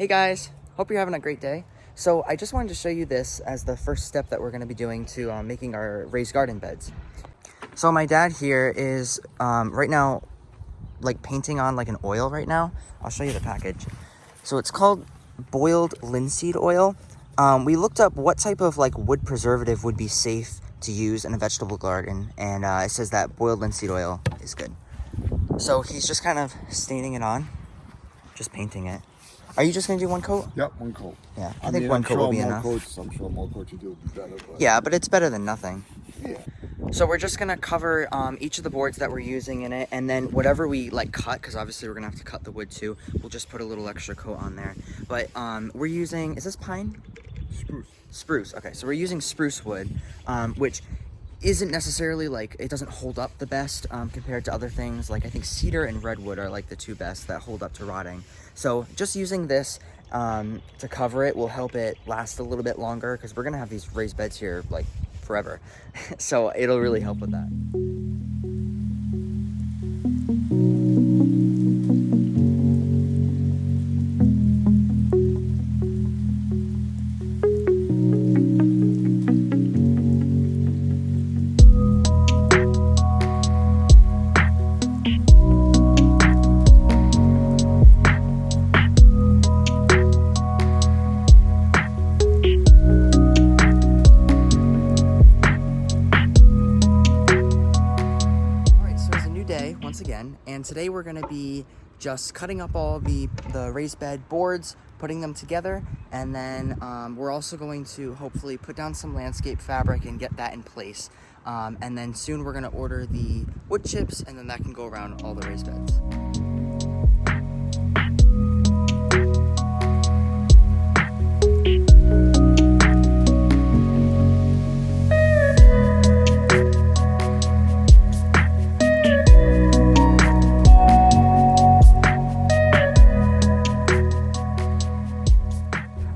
Hey guys, hope you're having a great day. So I just wanted to show you this as the first step that we're going to be doing to making our raised garden beds. So my dad here is right now like painting on like an oil right now. I'll show you the package. So it's called boiled linseed oil. We looked up what type of like wood preservative would be safe to use in a vegetable garden, and it says that boiled linseed oil is good. So he's just kind of staining it on, just painting it. Are you just going to do one coat? Yep, one coat. Yeah, I think one coat will be enough. I'm sure more coats you do would be better. But yeah, but it's better than nothing. Yeah. So we're just going to cover each of the boards that we're using in it, and then whatever we like cut, because obviously we're going to have to cut the wood too, we'll just put a little extra coat on there. But we're using, is this pine? Spruce. Spruce. Okay, so we're using spruce wood, which isn't necessarily like, it doesn't hold up the best compared to other things. Like I think cedar and redwood are like the two best that hold up to rotting. So just using this to cover it will help it last a little bit longer, because we're gonna have these raised beds here like forever. So it'll really help with that. Once again, and today we're going to be just cutting up all the raised bed boards, putting them together, and then we're also going to hopefully put down some landscape fabric and get that in place, and then soon we're going to order the wood chips, and then that can go around all the raised beds.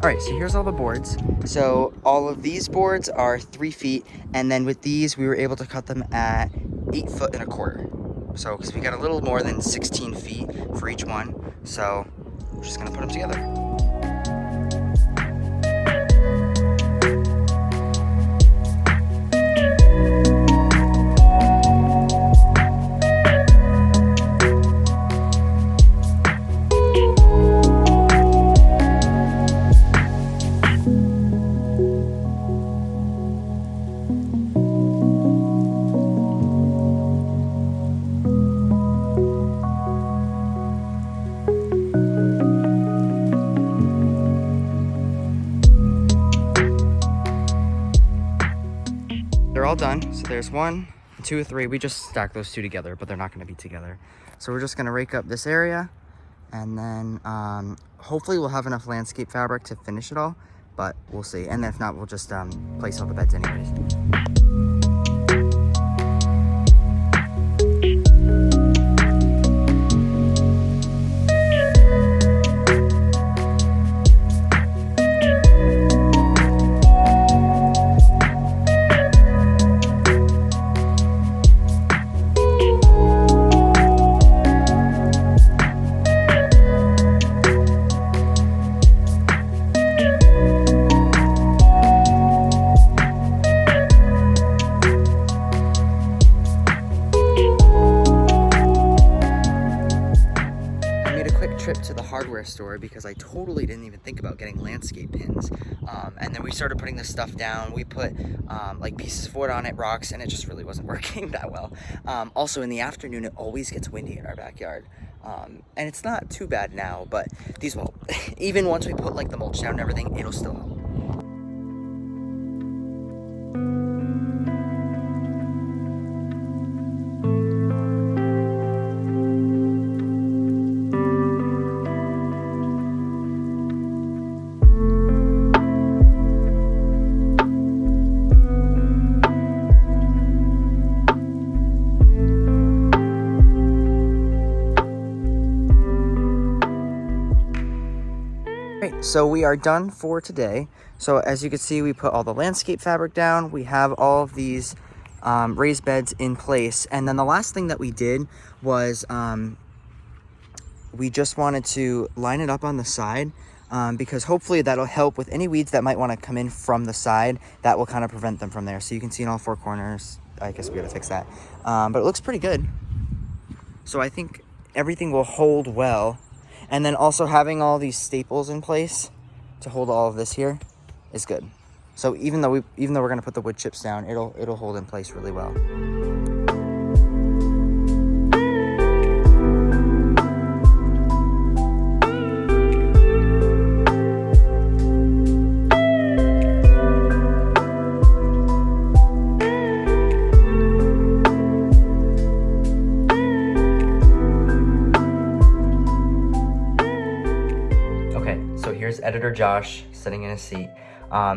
All right, so here's all the boards. So all of these boards are 3 feet, and then with these, we were able to cut them at 8.25 feet. So, because we got a little more than 16 feet for each one. So we're just gonna put them together. They're all done. So there's 1, 2, 3. We just stacked those two together, but they're not going to be together. So we're just going to rake up this area, and then hopefully we'll have enough landscape fabric to finish it all, but we'll see. And if not, we'll just place all the beds anyways. Trip to the hardware store because I totally didn't even think about getting landscape pins, and then we started putting this stuff down. We put like pieces of wood on it, rocks, and it just really wasn't working that well. Also in the afternoon it always gets windy in our backyard, and it's not too bad now, but these will even once we put like the mulch down and everything, it'll still help. So we are done for today. So as you can see, we put all the landscape fabric down. We have all of these raised beds in place. And then the last thing that we did was we just wanted to line it up on the side because hopefully that'll help with any weeds that might want to come in from the side. That will kind of prevent them from there. So you can see in all four corners. I guess we gotta fix that. But it looks pretty good. So I think everything will hold well. And then also having all these staples in place to hold all of this here is good. So even though we're gonna put the wood chips down, it'll hold in place really well. Here's editor Josh sitting in his seat.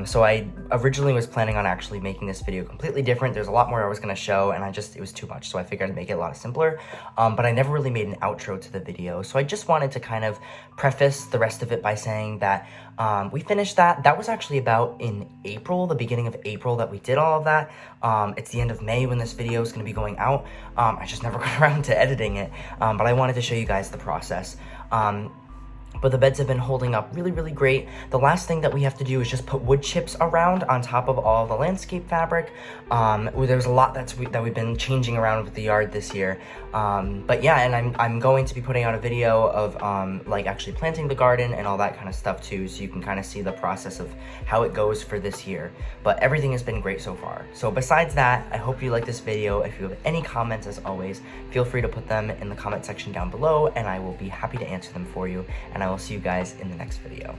So I originally was planning on actually making this video completely different. There's a lot more I was gonna show, and it was too much. So I figured I'd make it a lot simpler, but I never really made an outro to the video. So I just wanted to kind of preface the rest of it by saying that we finished that. That was actually about in April, the beginning of April, that we did all of that. It's the end of May when this video is gonna be going out. I just never got around to editing it, but I wanted to show you guys the process. But the beds have been holding up really, really great. The last thing that we have to do is just put wood chips around on top of all the landscape fabric. There's a lot that we've been changing around with the yard this year. But yeah, and I'm going to be putting out a video of like actually planting the garden and all that kind of stuff too, so you can kind of see the process of how it goes for this year. But everything has been great so far. So besides that, I hope you like this video. If you have any comments, as always, feel free to put them in the comment section down below, and I will be happy to answer them for you. And I will see you guys in the next video.